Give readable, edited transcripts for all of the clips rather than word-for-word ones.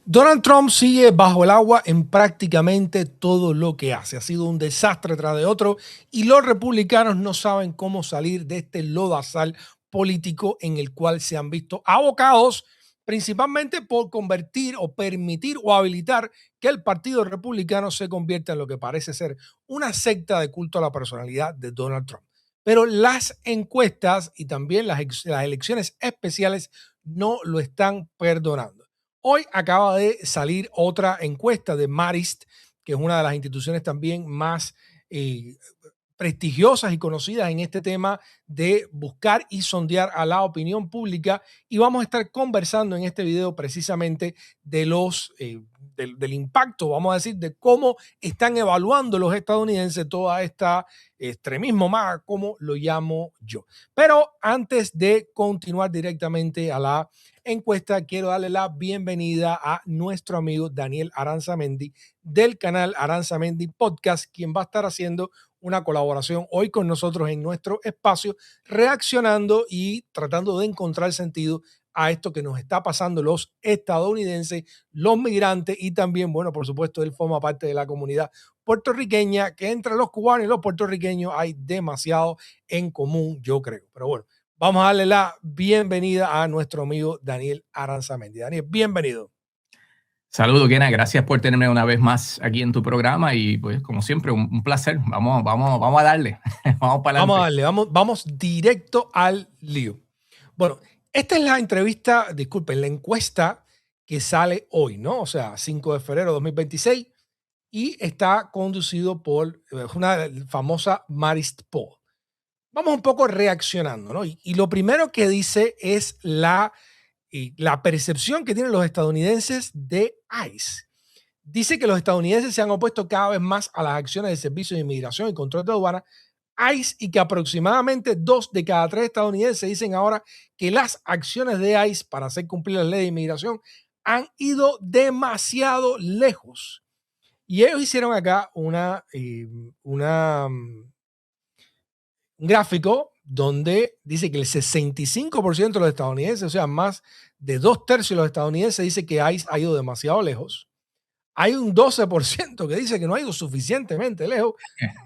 Donald Trump sigue bajo el agua en prácticamente todo lo que hace. Ha sido un desastre tras de otro y los republicanos no saben cómo salir de este lodazal político en el cual se han visto abocados principalmente por convertir o permitir o habilitar que el Partido Republicano se convierta en lo que parece ser una secta de culto a la personalidad de Donald Trump. Pero las encuestas y también las elecciones especiales no lo están perdonando. Hoy acaba de salir otra encuesta de Marist, que es una de las instituciones también más eh, prestigiosas y conocidas en este tema de buscar y sondear a la opinión pública. Y vamos a estar conversando en este video precisamente de del impacto, vamos a decir, de cómo están evaluando los estadounidenses toda esta extremismo más, como lo llamo yo. Pero antes de continuar directamente a la encuesta, quiero darle la bienvenida a nuestro amigo Daniel Aranzamendi del canal Aranzamendi Podcast, quien va a estar haciendo una colaboración hoy con nosotros en nuestro espacio, reaccionando y tratando de encontrar sentido a esto que nos está pasando los estadounidenses, los migrantes y también, bueno, por supuesto, él forma parte de la comunidad puertorriqueña, que entre los cubanos y los puertorriqueños hay demasiado en común, yo creo. Pero bueno, vamos a darle la bienvenida a nuestro amigo Daniel Aranzamendi. Daniel, bienvenido. Saludos, Kena. Gracias por tenerme una vez más aquí en tu programa y pues como siempre un placer. Vamos a darle. Vamos para Vamos a adelante. darle, vamos directo al lío. Bueno, esta es la entrevista, disculpen, la encuesta que sale hoy, ¿no? O sea, 5 de febrero de 2026 y está conducido por una famosa Marist Poll. Vamos un poco reaccionando, ¿no? Y lo primero que dice es la percepción que tienen los estadounidenses de ICE. Dice que los estadounidenses se han opuesto cada vez más a las acciones de servicios de inmigración y control de aduana ICE y que aproximadamente 2 de cada 3 estadounidenses dicen ahora que las acciones de ICE para hacer cumplir la ley de inmigración han ido demasiado lejos. Y ellos hicieron acá un gráfico donde dice que el 65% de los estadounidenses, o sea, más de 2/3 de los estadounidenses, dice que ICE ha ido demasiado lejos. Hay un 12% que dice que no ha ido suficientemente lejos.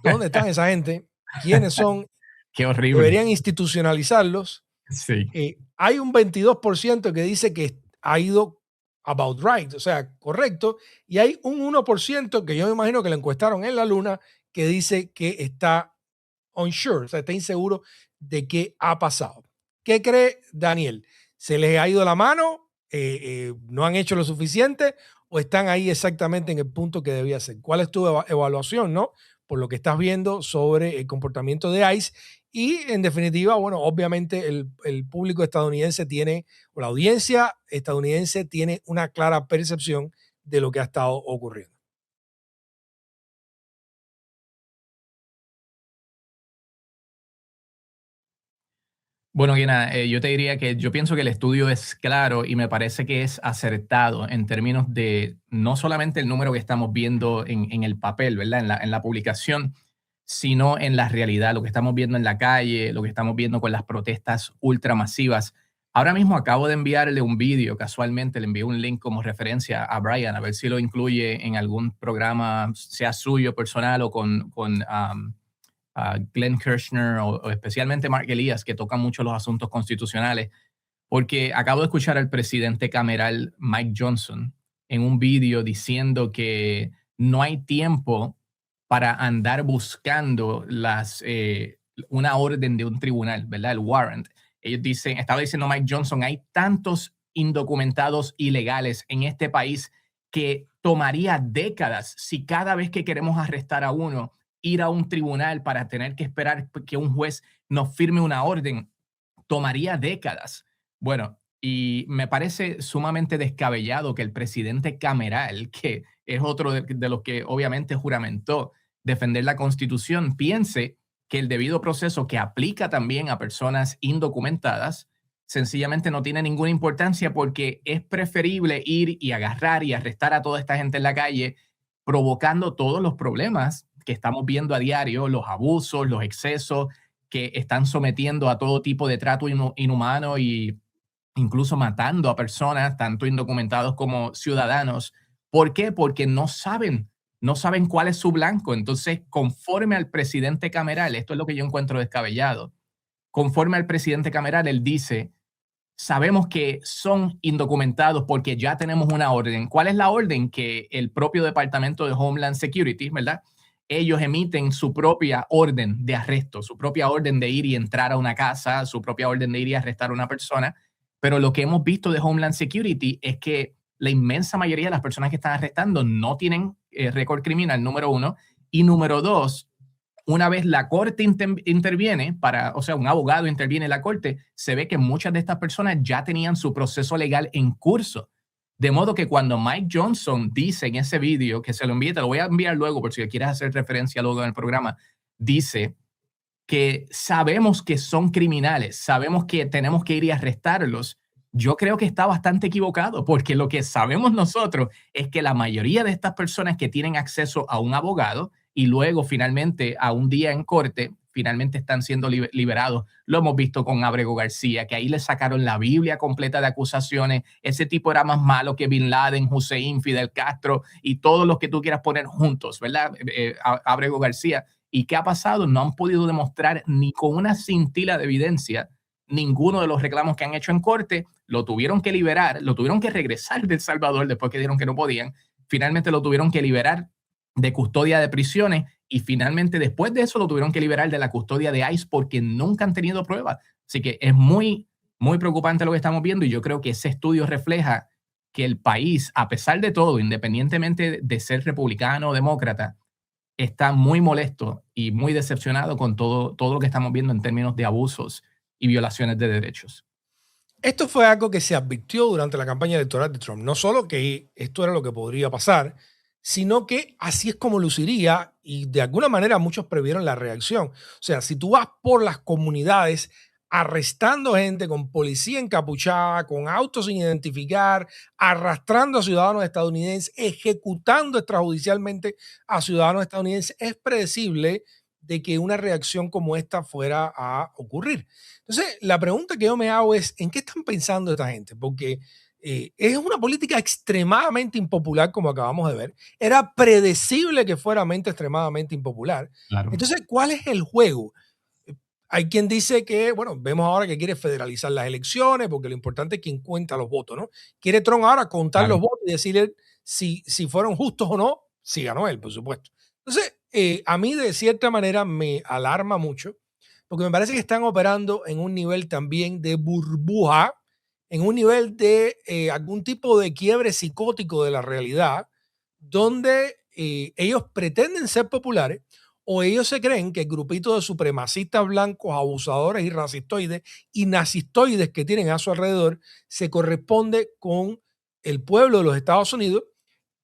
¿Dónde están esa gente? ¿Quiénes son? Qué horrible. Deberían institucionalizarlos. Sí. Hay un 22% que dice que ha ido about right, o sea, correcto, y hay un 1% que yo me imagino que lo encuestaron en la luna que dice que está unsure, o sea, está inseguro de qué ha pasado. ¿Qué cree Daniel? ¿Se les ha ido la mano? ¿No han hecho lo suficiente? ¿O están ahí exactamente en el punto que debía ser? ¿Cuál es tu evaluación, no? Por lo que estás viendo sobre el comportamiento de ICE. Y en definitiva, bueno, obviamente el público estadounidense tiene, o la audiencia estadounidense tiene una clara percepción de lo que ha estado ocurriendo. Bueno, Kena, yo te diría que yo pienso que el estudio es claro y me parece que es acertado en términos de no solamente el número que estamos viendo en el papel, ¿verdad? En la publicación, sino en la realidad, lo que estamos viendo en la calle, lo que estamos viendo con las protestas ultramasivas. Ahora mismo acabo de enviarle un vídeo, casualmente le envié un link como referencia a Brian, a ver si lo incluye en algún programa, sea suyo personal o con Glenn Kirshner o especialmente Mark Elias, que tocan mucho los asuntos constitucionales, porque acabo de escuchar al presidente cameral Mike Johnson en un vídeo diciendo que no hay tiempo para andar buscando una orden de un tribunal, ¿verdad? El warrant. Ellos dicen, estaba diciendo Mike Johnson, hay tantos indocumentados ilegales en este país que tomaría décadas si cada vez que queremos arrestar a uno, ir a un tribunal para tener que esperar que un juez nos firme una orden, tomaría décadas. Bueno, y me parece sumamente descabellado que el presidente cameral, que es otro de los que obviamente juramentó defender la Constitución, piense que el debido proceso que aplica también a personas indocumentadas sencillamente no tiene ninguna importancia porque es preferible ir y agarrar y arrestar a toda esta gente en la calle, provocando todos los problemas que estamos viendo a diario, los abusos, los excesos, que están sometiendo a todo tipo de trato inhumano y incluso matando a personas, tanto indocumentados como ciudadanos. ¿Por qué? Porque no saben cuál es su blanco. Entonces, conforme al presidente cameral, esto es lo que yo encuentro descabellado, conforme al presidente cameral, él dice, sabemos que son indocumentados porque ya tenemos una orden. ¿Cuál es la orden? Que el propio Departamento de Homeland Security, ¿verdad? Ellos emiten su propia orden de arresto, su propia orden de ir y entrar a una casa, su propia orden de ir y arrestar a una persona. Pero lo que hemos visto de Homeland Security es que la inmensa mayoría de las personas que están arrestando no tienen récord criminal, número uno. Y número dos, una vez la corte interviene, o sea, un abogado interviene en la corte, se ve que muchas de estas personas ya tenían su proceso legal en curso. De modo que cuando Mike Johnson dice en ese vídeo, que se lo envíe, te lo voy a enviar luego por si quieres hacer referencia luego en el programa, dice que sabemos que son criminales, sabemos que tenemos que ir y arrestarlos. Yo creo que está bastante equivocado, porque lo que sabemos nosotros es que la mayoría de estas personas que tienen acceso a un abogado y luego finalmente a un día en corte, finalmente están siendo liberados. Lo hemos visto con Abrego García, que ahí le sacaron la Biblia completa de acusaciones. Ese tipo era más malo que Bin Laden, Hussein, Fidel Castro y todos los que tú quieras poner juntos, ¿verdad? Abrego García. ¿Y qué ha pasado? No han podido demostrar ni con una cintila de evidencia ninguno de los reclamos que han hecho en corte. Lo tuvieron que liberar, lo tuvieron que regresar de El Salvador después que dijeron que no podían. Finalmente lo tuvieron que liberar de custodia de prisiones y finalmente después de eso lo tuvieron que liberar de la custodia de ICE porque nunca han tenido pruebas. Así que es muy, muy preocupante lo que estamos viendo y yo creo que ese estudio refleja que el país, a pesar de todo, independientemente de ser republicano o demócrata, está muy molesto y muy decepcionado con todo lo que estamos viendo en términos de abusos y violaciones de derechos. Esto fue algo que se advirtió durante la campaña electoral de Trump. No solo que esto era lo que podría pasar, sino que así es como luciría y de alguna manera muchos previeron la reacción. O sea, si tú vas por las comunidades arrestando gente con policía encapuchada, con autos sin identificar, arrastrando a ciudadanos estadounidenses, ejecutando extrajudicialmente a ciudadanos estadounidenses, es predecible de que una reacción como esta fuera a ocurrir. Entonces, la pregunta que yo me hago es, ¿en qué están pensando esta gente? Porque es una política extremadamente impopular, como acabamos de ver. Era predecible que fuera extremadamente impopular. Claro. Entonces, ¿cuál es el juego? Hay quien dice que, bueno, vemos ahora que quiere federalizar las elecciones, porque lo importante es quien cuenta los votos, ¿no? Quiere Trump ahora contar Claro. los votos y decirle si fueron justos o no, si ganó él, por supuesto. Entonces, a mí de cierta manera me alarma mucho, porque me parece que están operando en un nivel también de burbuja, en un nivel de algún tipo de quiebre psicótico de la realidad, donde ellos pretenden ser populares o ellos se creen que el grupito de supremacistas blancos, abusadores y racistoides y nazistoides que tienen a su alrededor se corresponde con el pueblo de los Estados Unidos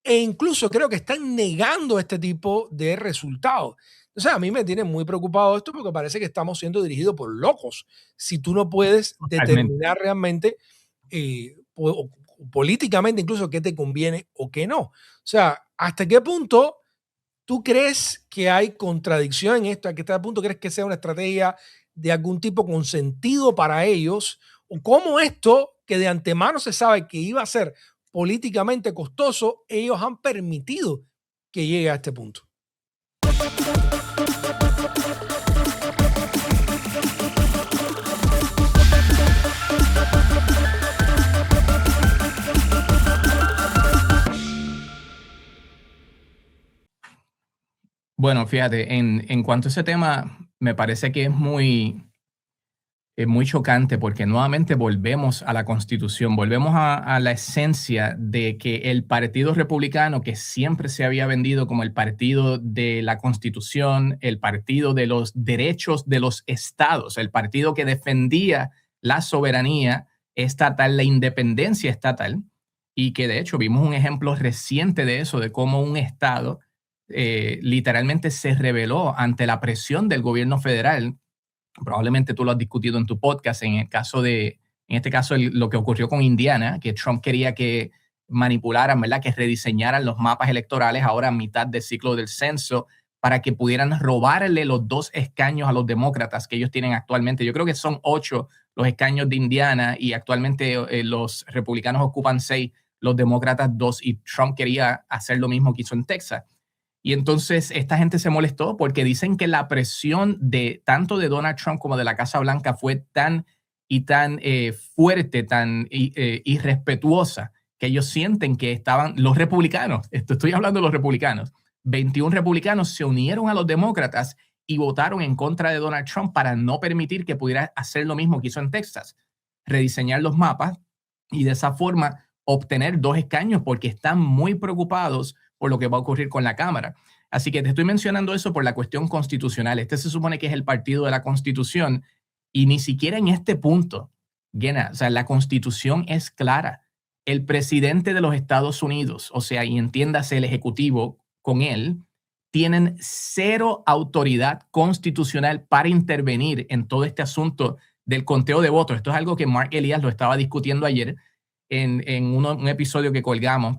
e incluso creo que están negando este tipo de resultados. O sea, a mí me tiene muy preocupado esto porque parece que estamos siendo dirigidos por locos. Si tú no puedes Totalmente. determinar realmente políticamente incluso qué te conviene o qué no. O sea, ¿hasta qué punto tú crees que hay contradicción en esto? ¿A qué punto crees que sea una estrategia de algún tipo con sentido para ellos? ¿O cómo esto, que de antemano se sabe que iba a ser políticamente costoso, ellos han permitido que llegue a este punto? Bueno, fíjate, en cuanto a ese tema, me parece que es muy chocante porque nuevamente volvemos a la Constitución, volvemos a la esencia de que el Partido Republicano, que siempre se había vendido como el partido de la Constitución, el partido de los derechos de los estados, el partido que defendía la soberanía estatal, la independencia estatal, y que de hecho vimos un ejemplo reciente de eso, de cómo un estado literalmente se rebeló ante la presión del gobierno federal. Probablemente tú lo has discutido en tu podcast, en este caso, lo que ocurrió con Indiana, que Trump quería que manipularan, ¿verdad? Que rediseñaran los mapas electorales ahora a mitad del ciclo del censo para que pudieran robarle los 2 escaños a los demócratas que ellos tienen actualmente. Yo creo que son 8 los escaños de Indiana y actualmente los republicanos ocupan 6, los demócratas 2 y Trump quería hacer lo mismo que hizo en Texas. Y entonces esta gente se molestó porque dicen que la presión de tanto de Donald Trump como de la Casa Blanca fue tan fuerte, tan irrespetuosa, que ellos sienten que estaban los republicanos, estoy hablando de los republicanos, 21 republicanos se unieron a los demócratas y votaron en contra de Donald Trump para no permitir que pudiera hacer lo mismo que hizo en Texas, rediseñar los mapas y de esa forma obtener 2 escaños porque están muy preocupados por lo que va a ocurrir con la Cámara. Así que te estoy mencionando eso por la cuestión constitucional. Este se supone que es el partido de la Constitución y ni siquiera en este punto, Gena, o sea, la Constitución es clara. El presidente de los Estados Unidos, o sea, y entiéndase el ejecutivo con él, tienen 0 autoridad constitucional para intervenir en todo este asunto del conteo de votos. Esto es algo que Mark Elias lo estaba discutiendo ayer en un episodio que colgamos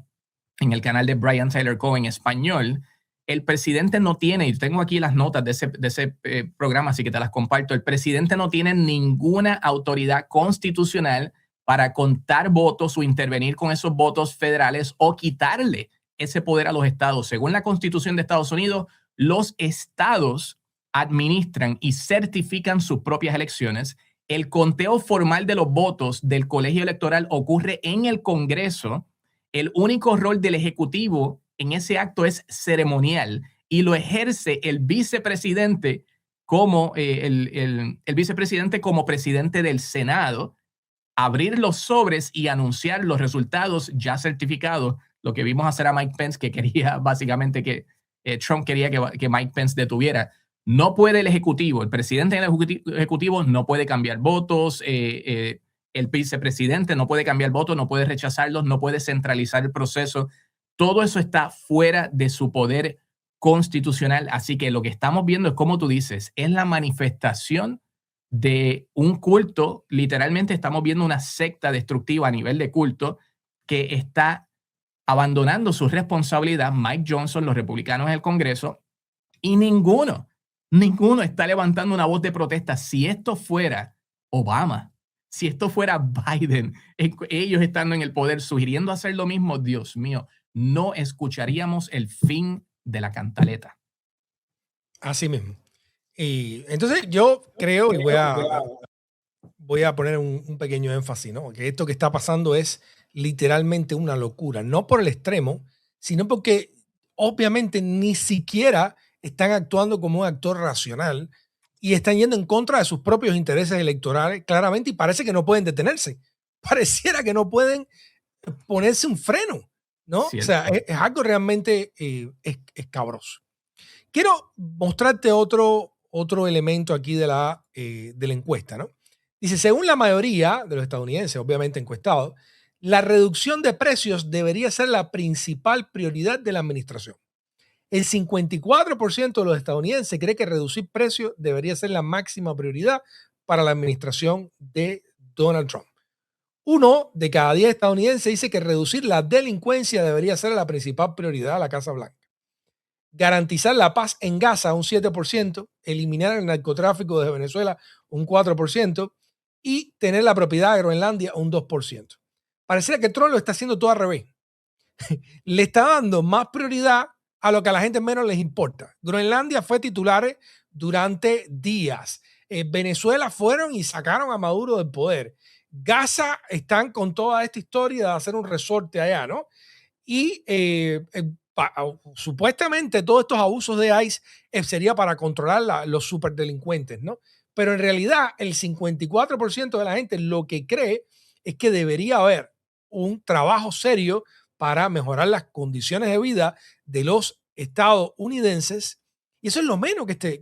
en el canal de Brian Tyler Coe en español. El presidente no tiene, y tengo aquí las notas de ese programa, así que te las comparto, el presidente no tiene ninguna autoridad constitucional para contar votos o intervenir con esos votos federales o quitarle ese poder a los estados. Según la Constitución de Estados Unidos, los estados administran y certifican sus propias elecciones. El conteo formal de los votos del colegio electoral ocurre en el Congreso. El único rol del Ejecutivo en ese acto es ceremonial y lo ejerce el vicepresidente como el vicepresidente como presidente del Senado, abrir los sobres y anunciar los resultados ya certificados, lo que vimos hacer a Mike Pence, que quería básicamente que Trump quería que Mike Pence detuviera. No puede el Ejecutivo, el presidente del Ejecutivo no puede cambiar votos, el vicepresidente no puede cambiar votos, no puede rechazarlos, no puede centralizar el proceso. Todo eso está fuera de su poder constitucional. Así que lo que estamos viendo es, como tú dices, es la manifestación de un culto. Literalmente estamos viendo una secta destructiva a nivel de culto que está abandonando su responsabilidad. Mike Johnson, los republicanos en el Congreso, y ninguno está levantando una voz de protesta. Si esto fuera Obama, si esto fuera Biden, ellos estando en el poder, sugiriendo hacer lo mismo, Dios mío, no escucharíamos el fin de la cantaleta. Así mismo. Y entonces yo creo, y voy a poner un pequeño énfasis, ¿no? Que esto que está pasando es literalmente una locura, no por el extremo, sino porque obviamente ni siquiera están actuando como un actor racional y están yendo en contra de sus propios intereses electorales, claramente, y parece que no pueden detenerse. Pareciera que no pueden ponerse un freno, ¿no? Cierto. O sea, es algo realmente escabroso. Quiero mostrarte otro elemento aquí de la encuesta, ¿no? Dice, según la mayoría de los estadounidenses, obviamente encuestados, la reducción de precios debería ser la principal prioridad de la administración. El 54% de los estadounidenses cree que reducir precios debería ser la máxima prioridad para la administración de Donald Trump. 1 de cada 10 estadounidenses dice que reducir la delincuencia debería ser la principal prioridad de la Casa Blanca. Garantizar la paz en Gaza, un 7%, eliminar el narcotráfico de Venezuela, un 4%, y tener la propiedad de Groenlandia, un 2%. Pareciera que Trump lo está haciendo todo al revés. Le está dando más prioridad a lo que a la gente menos les importa. Groenlandia fue titular durante días. Venezuela fueron y sacaron a Maduro del poder. Gaza están con toda esta historia de hacer un resorte allá, ¿no? Y supuestamente todos estos abusos de ICE sería para controlar los superdelincuentes, ¿no? Pero en realidad el 54% de la gente lo que cree es que debería haber un trabajo serio para mejorar las condiciones de vida de los estadounidenses, y eso es lo menos que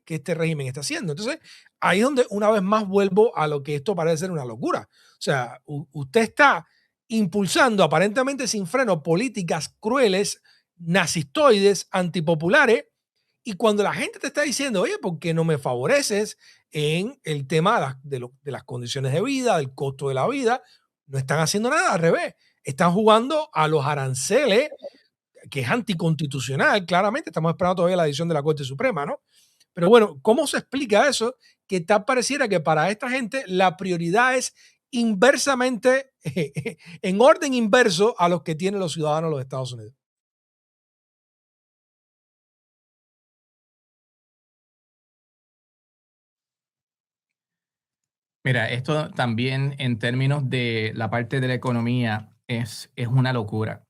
este régimen está haciendo. Entonces, ahí es donde una vez más vuelvo a lo que esto parece ser una locura. O sea, usted está impulsando aparentemente sin freno políticas crueles, nazistoides, antipopulares, y cuando la gente te está diciendo, oye, ¿por qué no me favoreces en el tema de las condiciones de vida, del costo de la vida? No están haciendo nada, al revés. Están jugando a los aranceles, que es anticonstitucional, claramente. Estamos esperando todavía la decisión de la Corte Suprema, ¿no? Pero bueno, ¿cómo se explica eso? Que tal pareciera que para esta gente la prioridad es inversamente, en orden inverso a los que tienen los ciudadanos de los Estados Unidos. Mira, esto también en términos de la parte de la economía es una locura.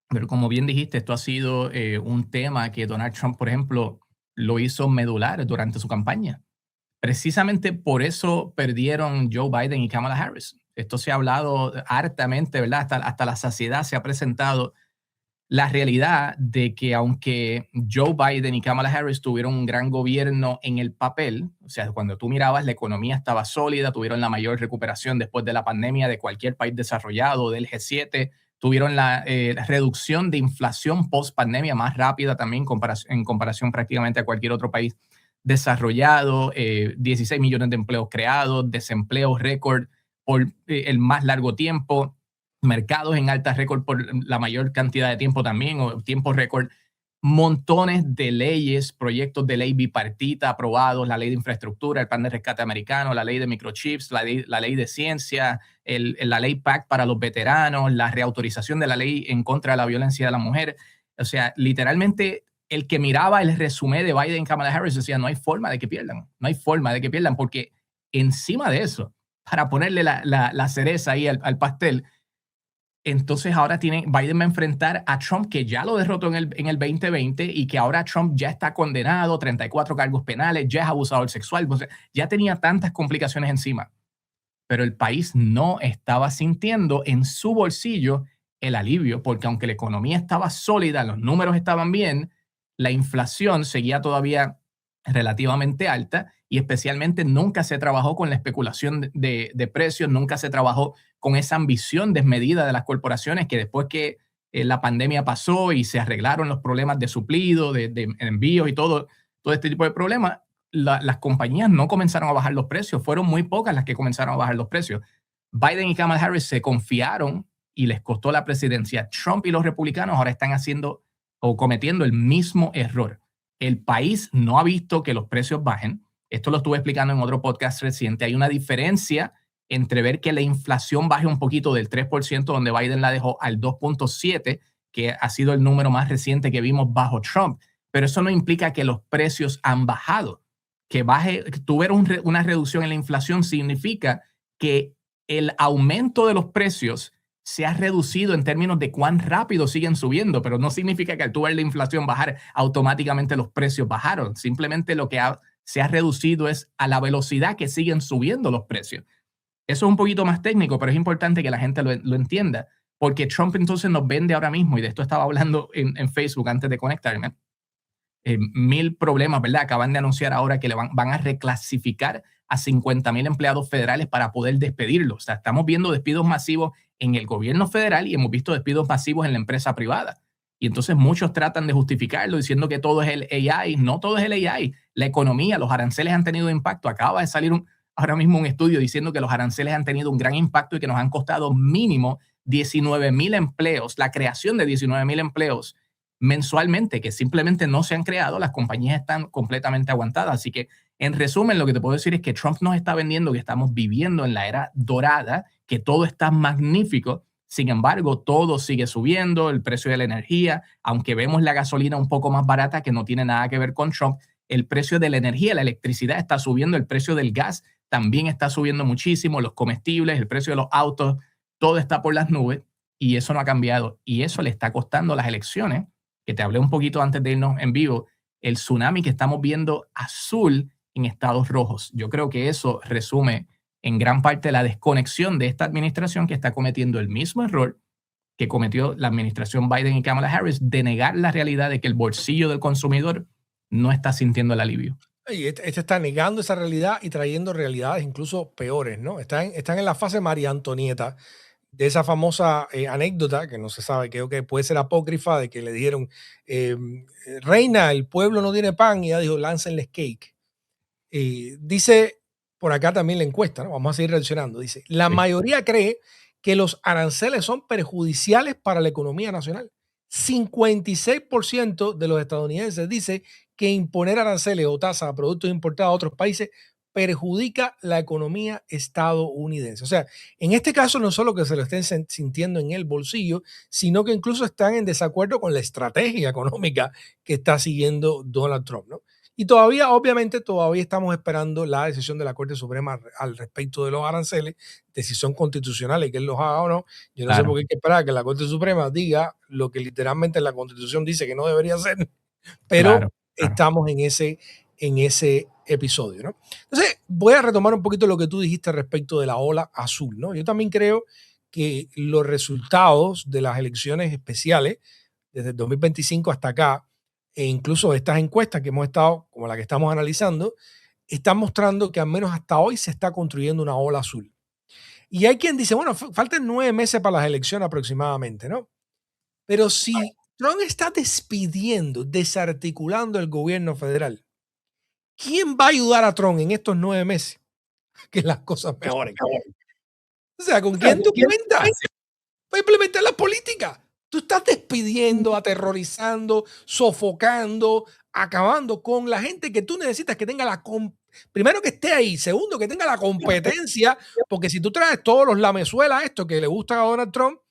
Pero como bien dijiste, esto ha sido un tema que Donald Trump, por ejemplo, lo hizo medular durante su campaña. Precisamente por eso perdieron Joe Biden y Kamala Harris. Esto se ha hablado hartamente, ¿verdad? Hasta la saciedad se ha presentado la realidad de que aunque Joe Biden y Kamala Harris tuvieron un gran gobierno en el papel, o sea, cuando tú mirabas la economía estaba sólida, tuvieron la mayor recuperación después de la pandemia de cualquier país desarrollado, del G7, tuvieron la reducción de inflación post pandemia más rápida también en comparación prácticamente a cualquier otro país desarrollado, 16 millones de empleos creados, desempleo récord por el más largo tiempo, mercados en alta récord por la mayor cantidad de tiempo también, o tiempo récord, montones de leyes, proyectos de ley bipartita aprobados, la ley de infraestructura, el plan de rescate americano, la ley de microchips, la ley de ciencia, la ley PAC para los veteranos, la reautorización de la ley en contra de la violencia de la mujer. O sea, literalmente el que miraba el resumen de Biden y Kamala Harris decía, no hay forma de que pierdan, no hay forma de que pierdan, porque encima de eso, para ponerle la cereza ahí al pastel, entonces ahora Biden va a enfrentar a Trump, que ya lo derrotó en el 2020 y que ahora Trump ya está condenado, 34 cargos penales, ya es abusador sexual, o sea, ya tenía tantas complicaciones encima. Pero el país no estaba sintiendo en su bolsillo el alivio, porque aunque la economía estaba sólida, los números estaban bien, la inflación seguía todavía relativamente alta y especialmente nunca se trabajó con la especulación de precios, nunca se trabajó con esa ambición desmedida de las corporaciones que después que la pandemia pasó y se arreglaron los problemas de suplido, de envíos y todo este tipo de problemas, las compañías no comenzaron a bajar los precios, fueron muy pocas las que comenzaron a bajar los precios. Biden y Kamala Harris se confiaron y les costó la presidencia. Trump y los republicanos ahora están haciendo o cometiendo el mismo error. El país no ha visto que los precios bajen. Esto lo estuve explicando en otro podcast reciente. Hay una diferencia entre ver que la inflación baje un poquito del 3%, donde Biden la dejó al 2.7%, que ha sido el número más reciente que vimos bajo Trump. Pero eso no implica que los precios han bajado. Que tuviera una reducción en la inflación significa que el aumento de los precios se ha reducido en términos de cuán rápido siguen subiendo, pero no significa que al tu ver la inflación bajar, automáticamente los precios bajaron. Simplemente lo que se ha reducido es a la velocidad que siguen subiendo los precios. Eso es un poquito más técnico, pero es importante que la gente lo entienda, porque Trump entonces nos vende ahora mismo, y de esto estaba hablando en Facebook antes de conectarme, mil problemas, ¿verdad? Acaban de anunciar ahora que van a reclasificar a 50,000 empleados federales para poder despedirlos. O sea, estamos viendo despidos masivos en el gobierno federal y hemos visto despidos masivos en la empresa privada. Y entonces muchos tratan de justificarlo diciendo que todo es el AI. No todo es el AI. La economía, los aranceles han tenido impacto. Acaba de salir ahora mismo un estudio diciendo que los aranceles han tenido un gran impacto y que nos han costado mínimo 19,000 empleos, la creación de 19,000 empleos mensualmente, que simplemente no se han creado, las compañías están completamente aguantadas. Así que, en resumen, lo que te puedo decir es que Trump nos está vendiendo que estamos viviendo en la era dorada, que todo está magnífico. Sin embargo, todo sigue subiendo, el precio de la energía, aunque vemos la gasolina un poco más barata, que no tiene nada que ver con Trump, el precio de la energía, la electricidad está subiendo, el precio del gas también está subiendo muchísimo, los comestibles, el precio de los autos, todo está por las nubes y eso no ha cambiado. Y eso le está costando las elecciones, que te hablé un poquito antes de irnos en vivo, el tsunami que estamos viendo azul en estados rojos. Yo creo que eso resume en gran parte la desconexión de esta administración, que está cometiendo el mismo error que cometió la administración Biden y Kamala Harris, de negar la realidad de que el bolsillo del consumidor no está sintiendo el alivio. Y este está negando esa realidad y trayendo realidades incluso peores, ¿no? Están en la fase María Antonieta, de esa famosa anécdota que no se sabe, creo que puede ser apócrifa, de que le dijeron, reina, el pueblo no tiene pan, y ella dijo, láncenles cake. Dice por acá también la encuesta, ¿no? Vamos a seguir reaccionando. Dice, la Sí. mayoría cree que los aranceles son perjudiciales para la economía nacional. 56% de los estadounidenses dice que imponer aranceles o tasas a productos importados a otros países perjudica la economía estadounidense. O sea, en este caso no solo que se lo estén sintiendo en el bolsillo, sino que incluso están en desacuerdo con la estrategia económica que está siguiendo Donald Trump, ¿no? Y todavía, obviamente, todavía estamos esperando la decisión de la Corte Suprema al respecto de los aranceles, decisión constitucional y que él los haga o no. Yo no sé por Claro, qué hay que esperar a que la Corte Suprema diga lo que literalmente la Constitución dice que no debería hacer, pero claro, claro. estamos en ese episodio, ¿no? Entonces, voy a retomar un poquito lo que tú dijiste respecto de la ola azul, ¿no? Yo también creo que los resultados de las elecciones especiales desde el 2025 hasta acá, e incluso estas encuestas que hemos estado, como la que estamos analizando, están mostrando que al menos hasta hoy se está construyendo una ola azul. Y hay quien dice, bueno, faltan 9 meses para las elecciones aproximadamente, ¿no? Pero si Trump está despidiendo, desarticulando el gobierno federal, ¿quién va a ayudar a Trump en estos 9 meses que las cosas mejoren? O sea, ¿con quién tú cuentas? Para implementar la política. Tú estás despidiendo, aterrorizando, sofocando, acabando con la gente que tú necesitas que tenga primero que esté ahí, segundo que tenga la competencia, porque si tú traes todos los lamezuelas, esto que le gustan a Donald Trump,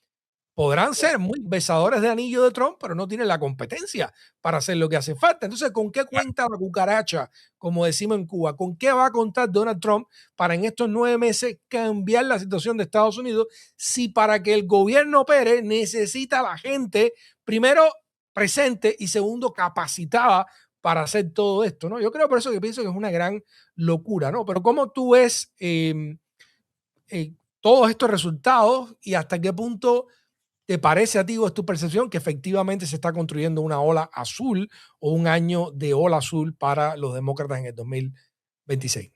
podrán ser muy besadores de anillo de Trump, pero no tienen la competencia para hacer lo que hace falta. Entonces, ¿con qué cuenta la cucaracha, como decimos en Cuba? ¿Con qué va a contar Donald Trump para en estos 9 meses cambiar la situación de Estados Unidos si para que el gobierno opere necesita a la gente, primero, presente y segundo, capacitada para hacer todo esto, ¿no? Yo creo por eso que pienso que es una gran locura, ¿no? Pero ¿cómo tú ves todos estos resultados y hasta qué punto te parece a ti o es tu percepción que efectivamente se está construyendo una ola azul o un año de ola azul para los demócratas en el 2026?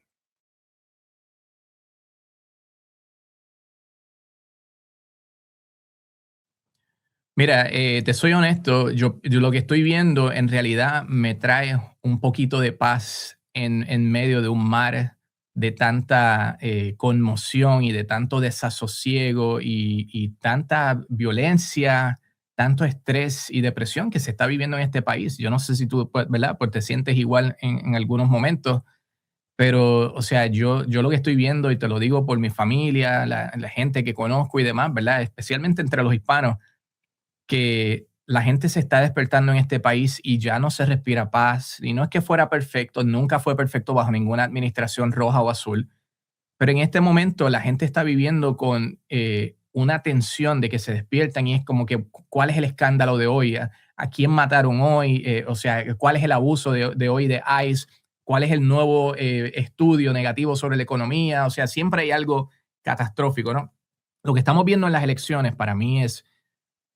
Mira, te soy honesto, yo lo que estoy viendo en realidad me trae un poquito de paz en medio de un mar de tanta conmoción y de tanto desasosiego y tanta violencia, tanto estrés y depresión que se está viviendo en este país. Yo no sé si tú, pues, ¿verdad? Pues te sientes igual en algunos momentos, pero, o sea, yo lo que estoy viendo, y te lo digo por mi familia, la gente que conozco y demás, ¿verdad? Especialmente entre los hispanos, que la gente se está despertando en este país y ya no se respira paz. Y no es que fuera perfecto, nunca fue perfecto bajo ninguna administración roja o azul, pero en este momento la gente está viviendo con una tensión de que se despiertan y es como que, ¿cuál es el escándalo de hoy? ¿A quién mataron hoy? O sea, ¿cuál es el abuso de hoy de ICE? ¿Cuál es el nuevo estudio negativo sobre la economía? O sea, siempre hay algo catastrófico, ¿no? Lo que estamos viendo en las elecciones para mí es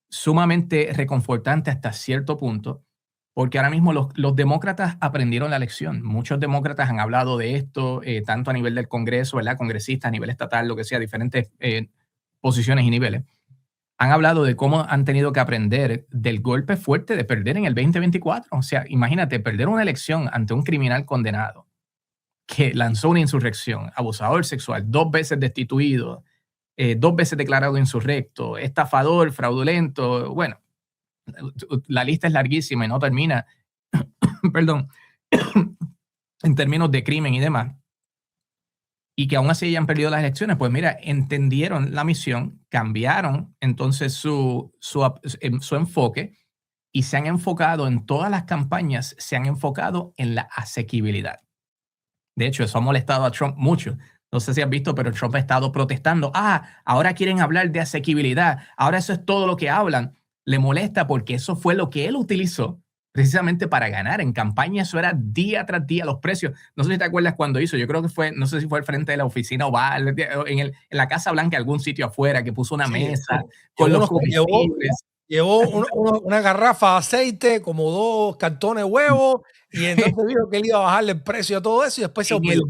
sumamente reconfortante hasta cierto punto, porque ahora mismo los demócratas aprendieron la lección. Muchos demócratas han hablado de esto, tanto a nivel del Congreso, ¿verdad? Congresistas, a nivel estatal, lo que sea, diferentes posiciones y niveles. Han hablado de cómo han tenido que aprender del golpe fuerte de perder en el 2024. O sea, imagínate, perder una elección ante un criminal condenado que lanzó una insurrección, abusador sexual, 2 veces destituido, 2 veces declarado insurrecto, estafador, fraudulento. Bueno, la lista es larguísima y no termina, perdón, en términos de crimen y demás. Y que aún así hayan perdido las elecciones, pues mira, entendieron la misión, cambiaron entonces su enfoque y se han enfocado en todas las campañas, se han enfocado en la asequibilidad. De hecho, eso ha molestado a Trump mucho. No sé si has visto, pero Trump ha estado protestando. Ahora quieren hablar de asequibilidad. Ahora eso es todo lo que hablan. Le molesta porque eso fue lo que él utilizó precisamente para ganar. En campaña eso era día tras día los precios. No sé si te acuerdas cuando hizo. Yo creo que fue, no sé si fue al frente de la oficina oval, en la Casa Blanca, algún sitio afuera, que puso una Sí, mesa con llevó, los unos- llevó, comestibles. llevó una garrafa de aceite, como 2 cartones de huevos, y entonces dijo que él iba a bajarle el precio a todo eso y después se olvidó.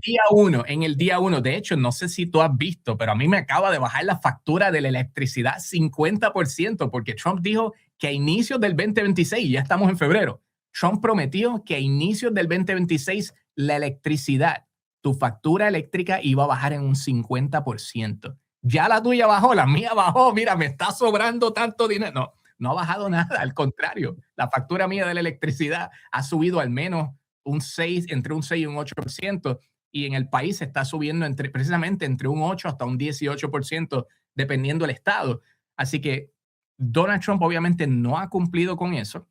En el día uno, de hecho, no sé si tú has visto, pero a mí me acaba de bajar la factura de la electricidad 50%, porque Trump dijo que a inicios del 2026, ya estamos en febrero, Trump prometió que a inicios del 2026 la electricidad, tu factura eléctrica iba a bajar en un 50%. Ya la tuya bajó, la mía bajó, mira, me está sobrando tanto dinero. No, no ha bajado nada, al contrario, la factura mía de la electricidad ha subido al menos entre un 6 y un 8%, y en el país está subiendo precisamente entre un 8 hasta un 18%, dependiendo del estado. Así que Donald Trump obviamente no ha cumplido con eso.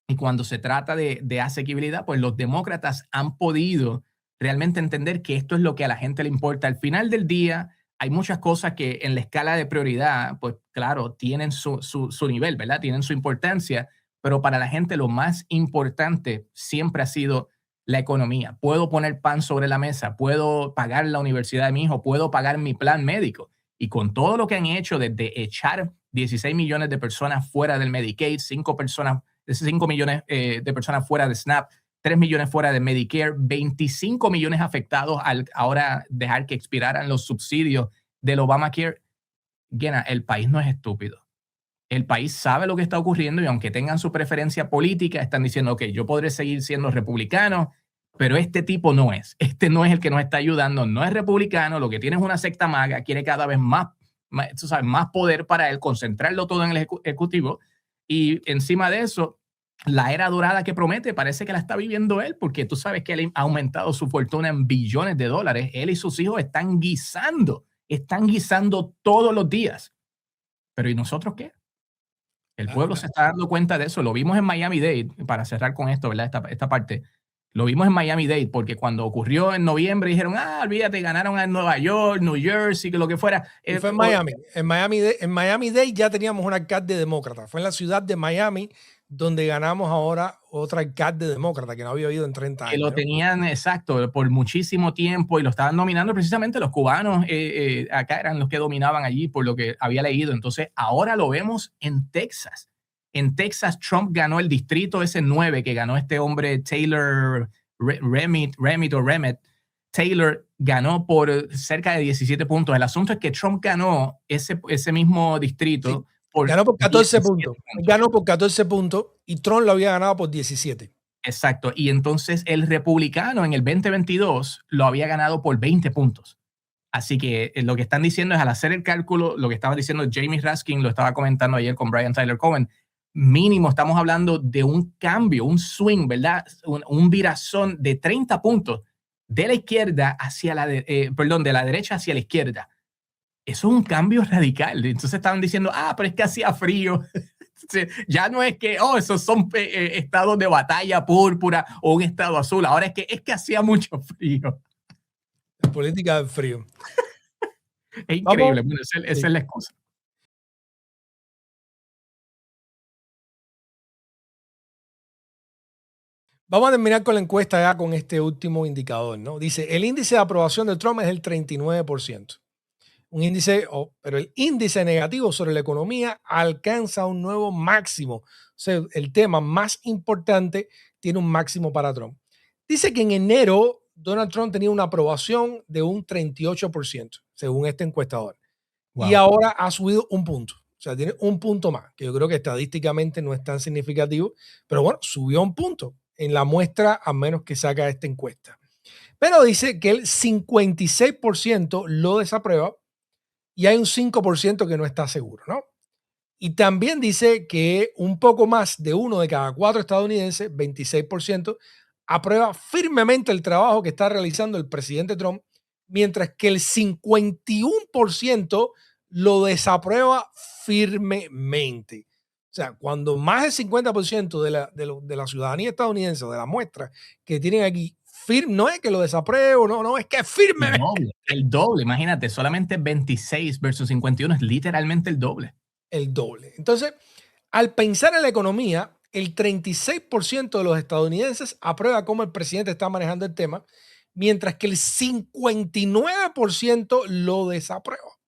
Y cuando se trata de asequibilidad, pues los demócratas han podido realmente entender que esto es lo que a la gente le importa. Al final del día, hay muchas cosas que en la escala de prioridad, pues claro, tienen su nivel, ¿verdad? Tienen su importancia, pero para la gente lo más importante siempre ha sido la economía. Puedo poner pan sobre la mesa, puedo pagar la universidad de mi hijo, puedo pagar mi plan médico. Y con todo lo que han hecho desde echar 16 millones de personas fuera del Medicaid, 5 millones de personas fuera de SNAP, 3 millones fuera de Medicare, 25 millones afectados al ahora dejar que expiraran los subsidios del Obamacare. Gena, el país no es estúpido. El país sabe lo que está ocurriendo y aunque tengan su preferencia política, están diciendo, ok, yo podré seguir siendo republicano, pero este tipo no es. Este no es el que nos está ayudando, no es republicano, lo que tiene es una secta maga, quiere cada vez tú sabes, más poder para él, concentrarlo todo en el ejecutivo. Y encima de eso, la era dorada que promete parece que la está viviendo él, porque tú sabes que él ha aumentado su fortuna en billones de dólares. Él y sus hijos están guisando todos los días. Pero ¿y nosotros qué? El pueblo se está dando cuenta de eso. Lo vimos en Miami-Dade, para cerrar con esto, ¿verdad? Esta parte. Lo vimos en Miami-Dade porque cuando ocurrió en noviembre dijeron, olvídate, ganaron en Nueva York, New Jersey, que lo que fuera. Y fue en Miami. En Miami-Dade ya teníamos un alcalde demócrata. Fue en la ciudad de Miami donde ganamos ahora otro alcalde demócrata que no había habido en 30 años. Que lo tenían, exacto, por muchísimo tiempo y lo estaban dominando precisamente los cubanos. Acá eran los que dominaban allí por lo que había leído. Entonces, ahora lo vemos en Texas. En Texas, Trump ganó el distrito ese 9 que ganó este hombre Taylor Remit. Taylor ganó por cerca de 17 puntos. El asunto es que Trump ganó ese mismo distrito. Sí. Ganó por 14 puntos. Ganó por 14 puntos y Trump lo había ganado por 17. Exacto. Y entonces el republicano en el 2022 lo había ganado por 20 puntos. Así que lo que están diciendo es, al hacer el cálculo, lo que estaba diciendo Jamie Raskin, lo estaba comentando ayer con Brian Tyler Cohen, mínimo estamos hablando de un cambio, un swing, ¿verdad? Un virazón de 30 puntos de la izquierda hacia de la derecha hacia la izquierda. Eso es un cambio radical. Entonces estaban diciendo, pero es que hacía frío. Ya no es que, esos son estados de batalla púrpura o un estado azul. Ahora es que hacía mucho frío. La política del frío. Es increíble. Bueno, esa es la excusa. Vamos a terminar con la encuesta ya con este último indicador, ¿no? Dice, el índice de aprobación de Trump es el 39%. Un índice, pero el índice negativo sobre la economía alcanza un nuevo máximo. O sea, el tema más importante tiene un máximo para Trump. Dice que en enero Donald Trump tenía una aprobación de un 38%, según este encuestador. Wow. Y ahora ha subido un punto. O sea, tiene un punto más, que yo creo que estadísticamente no es tan significativo, pero bueno, subió un punto en la muestra a menos que saca esta encuesta. Pero dice que el 56% lo desaprueba y hay un 5% que no está seguro, ¿no? Y también dice que un poco más de 1 de cada 4 estadounidenses, 26%, aprueba firmemente el trabajo que está realizando el presidente Trump, mientras que el 51% lo desaprueba firmemente. O sea, cuando más del 50% de la ciudadanía estadounidense, de la muestra que tienen aquí, no es que lo desapruebo, no, es que es firme. El doble, imagínate, solamente 26 versus 51 es literalmente el doble. El doble. Entonces, al pensar en la economía, el 36% de los estadounidenses aprueba cómo el presidente está manejando el tema, mientras que el 59% lo desaprueba.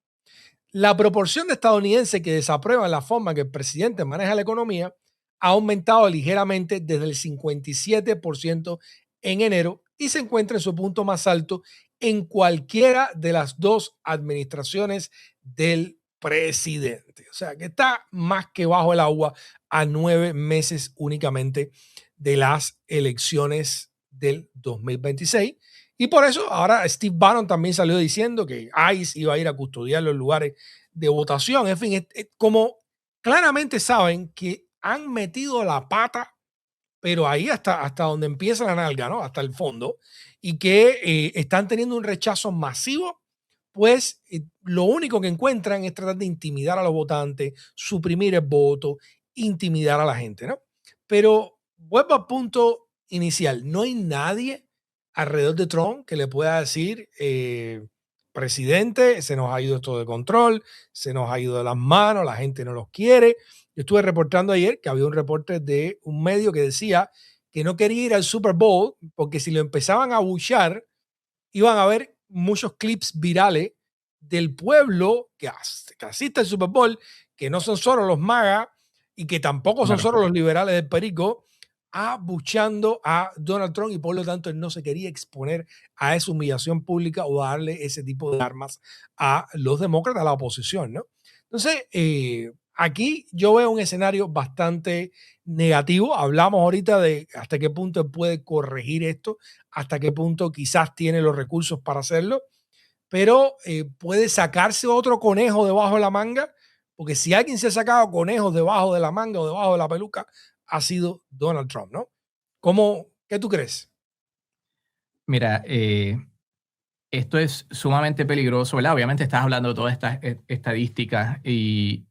La proporción de estadounidenses que desaprueban la forma que el presidente maneja la economía ha aumentado ligeramente desde el 57% en enero y se encuentra en su punto más alto en cualquiera de las dos administraciones del presidente. O sea, que está más que bajo el agua a 9 meses únicamente de las elecciones del 2026. Y por eso ahora Steve Bannon también salió diciendo que ICE iba a ir a custodiar los lugares de votación. En fin, como claramente saben que han metido la pata, pero ahí hasta donde empieza la nalga, ¿no? Hasta el fondo, y que están teniendo un rechazo masivo, pues lo único que encuentran es tratar de intimidar a los votantes, suprimir el voto, intimidar a la gente, ¿no? Pero vuelvo al punto inicial, no hay nadie alrededor de Trump que le pueda decir, presidente, se nos ha ido esto de control, se nos ha ido de las manos, la gente no los quiere. Yo estuve reportando ayer que había un reporte de un medio que decía que no quería ir al Super Bowl porque si lo empezaban a abuchear, iban a ver muchos clips virales del pueblo que asiste al Super Bowl, que no son solo los MAGA y que tampoco son Claro. solo los liberales del Perico, abuchando a Donald Trump, y por lo tanto él no se quería exponer a esa humillación pública o darle ese tipo de armas a los demócratas, a la oposición, ¿no? Entonces, aquí yo veo un escenario bastante negativo. Hablamos ahorita de hasta qué punto él puede corregir esto, hasta qué punto quizás tiene los recursos para hacerlo, pero puede sacarse otro conejo debajo de la manga, porque si alguien se ha sacado conejos debajo de la manga o debajo de la peluca, ha sido Donald Trump, ¿no? ¿Qué tú crees? Mira, esto es sumamente peligroso, ¿verdad? Obviamente estás hablando de todas estas estadísticas y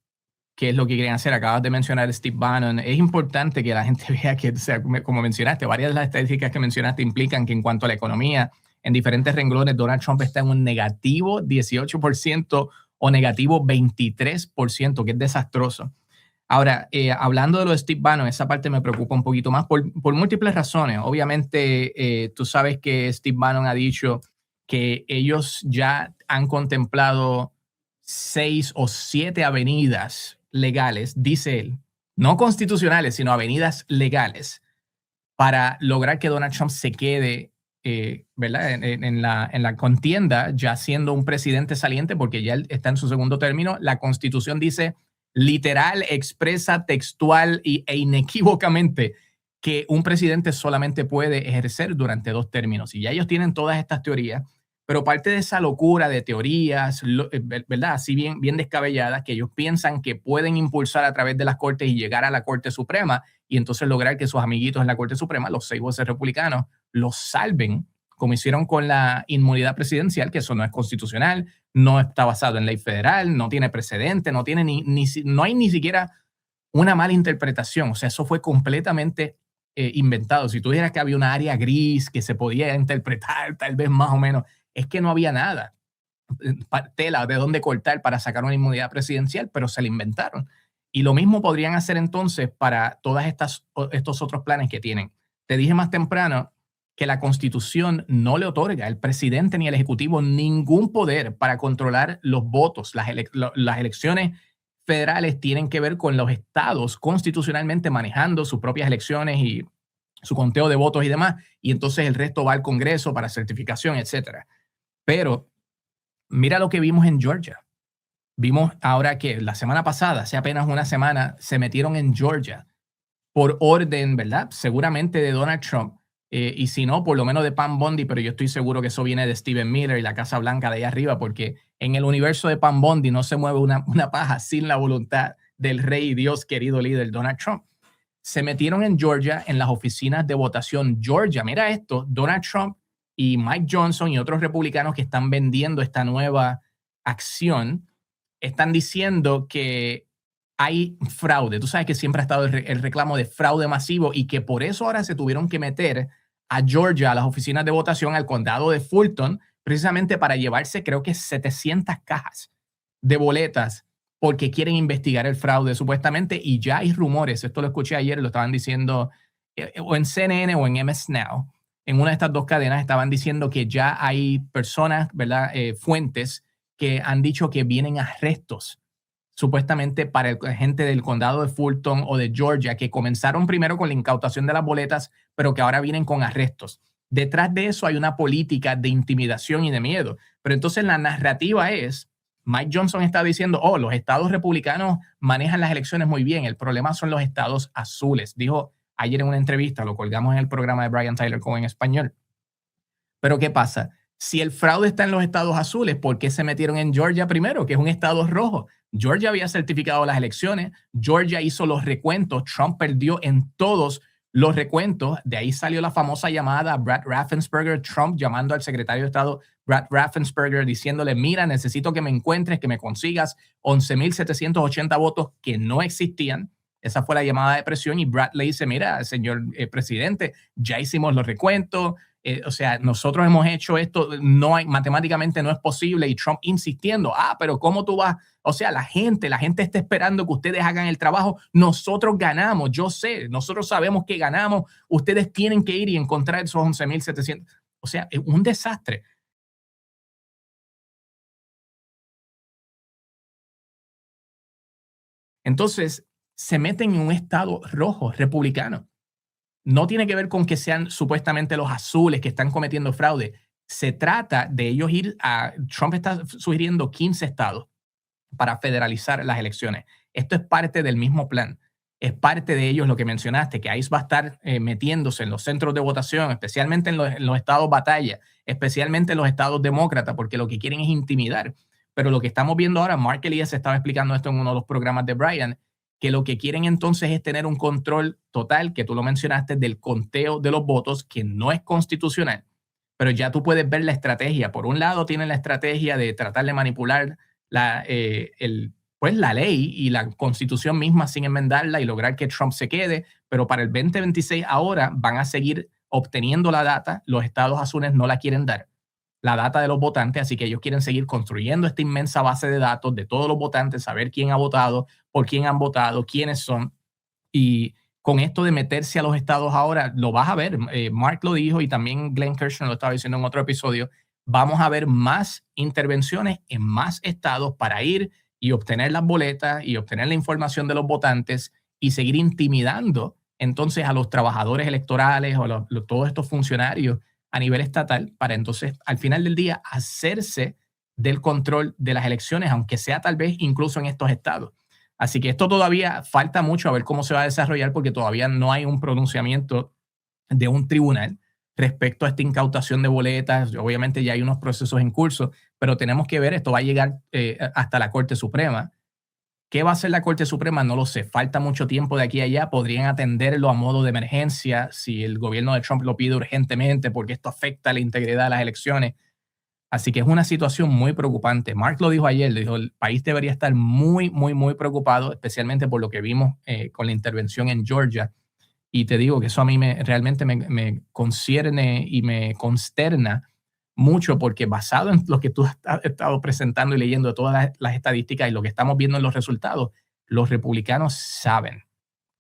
qué es lo que quieren hacer. Acabas de mencionar Steve Bannon. Es importante que la gente vea que, o sea, como mencionaste, varias de las estadísticas que mencionaste implican que en cuanto a la economía, en diferentes renglones, Donald Trump está en un negativo 18% o negativo 23%, que es desastroso. Ahora, hablando de lo de Steve Bannon, esa parte me preocupa un poquito más por múltiples razones. Obviamente, tú sabes que Steve Bannon ha dicho que ellos ya han contemplado 6 o 7 avenidas legales, dice él, no constitucionales, sino avenidas legales, para lograr que Donald Trump se quede, ¿verdad? En la contienda, ya siendo un presidente saliente, porque ya él está en su segundo término. La Constitución dice literal, expresa, textual e inequívocamente que un presidente solamente puede ejercer durante 2 términos. Y ya ellos tienen todas estas teorías, pero parte de esa locura de teorías, ¿verdad? Así bien descabelladas, que ellos piensan que pueden impulsar a través de las cortes y llegar a la Corte Suprema y entonces lograr que sus amiguitos en la Corte Suprema, los 6 jueces republicanos, los salven, como hicieron con la inmunidad presidencial, que eso no es constitucional, no está basado en ley federal, no tiene precedente, no hay ni siquiera una mala interpretación. O sea, eso fue completamente inventado. Si tú dijeras que había una área gris que se podía interpretar tal vez más o menos, es que no había nada, tela de dónde cortar para sacar una inmunidad presidencial, pero se la inventaron. Y lo mismo podrían hacer entonces para todas estos otros planes que tienen. Te dije más temprano que la Constitución no le otorga al presidente ni al Ejecutivo ningún poder para controlar los votos. Las elecciones federales tienen que ver con los estados constitucionalmente manejando sus propias elecciones y su conteo de votos y demás, y entonces el resto va al Congreso para certificación, etcétera. Pero mira lo que vimos en Georgia. Vimos ahora que la semana pasada, hace apenas una semana, se metieron en Georgia por orden, ¿verdad? Seguramente de Donald Trump. Y si no, por lo menos de Pam Bondi, pero yo estoy seguro que eso viene de Stephen Miller y la Casa Blanca de ahí arriba, porque en el universo de Pam Bondi no se mueve una paja sin la voluntad del rey y Dios querido líder Donald Trump. Se metieron en Georgia, en las oficinas de votación Georgia. Mira esto, Donald Trump y Mike Johnson y otros republicanos que están vendiendo esta nueva acción están diciendo que hay fraude. Tú sabes que siempre ha estado el reclamo de fraude masivo y que por eso ahora se tuvieron que meter a Georgia, a las oficinas de votación, al condado de Fulton, precisamente para llevarse, creo que 700 cajas de boletas, porque quieren investigar el fraude supuestamente, y ya hay rumores, esto lo escuché ayer, lo estaban diciendo o en CNN o en MS Now, en una de estas dos cadenas estaban diciendo que ya hay personas, ¿verdad? Fuentes que han dicho que vienen arrestos supuestamente para el gente del condado de Fulton o de Georgia, que comenzaron primero con la incautación de las boletas, pero que ahora vienen con arrestos. Detrás de eso hay una política de intimidación y de miedo. Pero entonces la narrativa es, Mike Johnson está diciendo, oh, los estados republicanos manejan las elecciones muy bien, el problema son los estados azules. Dijo ayer en una entrevista, lo colgamos en el programa de Brian Tyler Cohen en español. Pero ¿qué pasa? Si el fraude está en los estados azules, ¿por qué se metieron en Georgia primero, que es un estado rojo? Georgia había certificado las elecciones, Georgia hizo los recuentos, Trump perdió en todos los recuentos, de ahí salió la famosa llamada a Brad Raffensperger, Trump llamando al secretario de Estado Brad Raffensperger diciéndole, mira, necesito que me encuentres, que me consigas 11.780 votos que no existían. Esa fue la llamada de presión y Brad le dice, mira, señor presidente, ya hicimos los recuentos, o sea, nosotros hemos hecho esto, no hay, matemáticamente no es posible y Trump insistiendo, pero ¿cómo tú vas? O sea, la gente está esperando que ustedes hagan el trabajo, nosotros ganamos, yo sé, nosotros sabemos que ganamos, ustedes tienen que ir y encontrar esos 11.700. O sea, es un desastre. Entonces, se meten en un estado rojo, republicano. No tiene que ver con que sean supuestamente los azules que están cometiendo fraude. Se trata de ellos ir a... Trump está sugiriendo 15 estados para federalizar las elecciones. Esto es parte del mismo plan. Es parte de ellos lo que mencionaste, que ICE va a estar metiéndose en los centros de votación, especialmente en los estados batalla, especialmente en los estados demócratas, porque lo que quieren es intimidar. Pero lo que estamos viendo ahora, Mark Elias estaba explicando esto en uno de los programas de Brian, que lo que quieren entonces es tener un control total, que tú lo mencionaste, del conteo de los votos, que no es constitucional. Pero ya tú puedes ver la estrategia. Por un lado, tienen la estrategia de tratar de manipular pues la ley y la constitución misma sin enmendarla y lograr que Trump se quede, pero para el 2026 ahora van a seguir obteniendo la data, los estados azules no la quieren dar, la data de los votantes, así que ellos quieren seguir construyendo esta inmensa base de datos de todos los votantes, saber quién ha votado, por quién han votado, quiénes son, y con esto de meterse a los estados ahora, lo vas a ver, Mark lo dijo y también Glenn Kirshner lo estaba diciendo en otro episodio, vamos a ver más intervenciones en más estados para ir y obtener las boletas y obtener la información de los votantes y seguir intimidando entonces a los trabajadores electorales o todos estos funcionarios a nivel estatal para entonces al final del día hacerse del control de las elecciones, aunque sea tal vez incluso en estos estados. Así que esto todavía falta mucho a ver cómo se va a desarrollar porque todavía no hay un pronunciamiento de un tribunal respecto a esta incautación de boletas. Obviamente ya hay unos procesos en curso, pero tenemos que ver, esto va a llegar hasta la Corte Suprema. ¿Qué va a hacer la Corte Suprema? No lo sé. Falta mucho tiempo de aquí a allá. Podrían atenderlo a modo de emergencia si el gobierno de Trump lo pide urgentemente porque esto afecta la integridad de las elecciones. Así que es una situación muy preocupante. Mark lo dijo ayer, dijo, el país debería estar muy, muy, muy preocupado, especialmente por lo que vimos con la intervención en Georgia. Y te digo que eso a mí realmente me concierne y me consterna mucho porque basado en lo que tú has estado presentando y leyendo todas las estadísticas y lo que estamos viendo en los resultados, los republicanos saben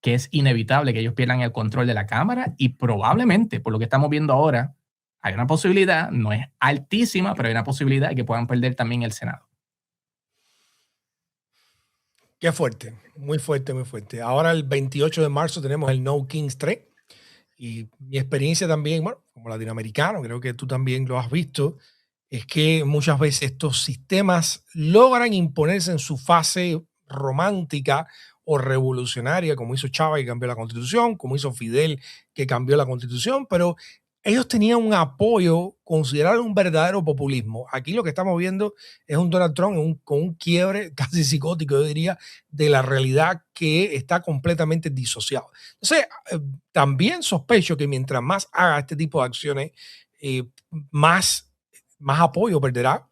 que es inevitable que ellos pierdan el control de la Cámara y probablemente, por lo que estamos viendo ahora, hay una posibilidad, no es altísima, pero hay una posibilidad de que puedan perder también el Senado. Qué fuerte, muy fuerte, muy fuerte. Ahora el 28 de marzo tenemos el No Kings 3 y mi experiencia también, bueno, como latinoamericano, creo que tú también lo has visto, es que muchas veces estos sistemas logran imponerse en su fase romántica o revolucionaria, como hizo Chávez que cambió la constitución, como hizo Fidel que cambió la constitución, pero ellos tenían un apoyo considerable un verdadero populismo. Aquí lo que estamos viendo es un Donald Trump con un quiebre casi psicótico, yo diría, de la realidad que está completamente disociado. Entonces, también sospecho que mientras más haga este tipo de acciones, eh, más apoyo perderá,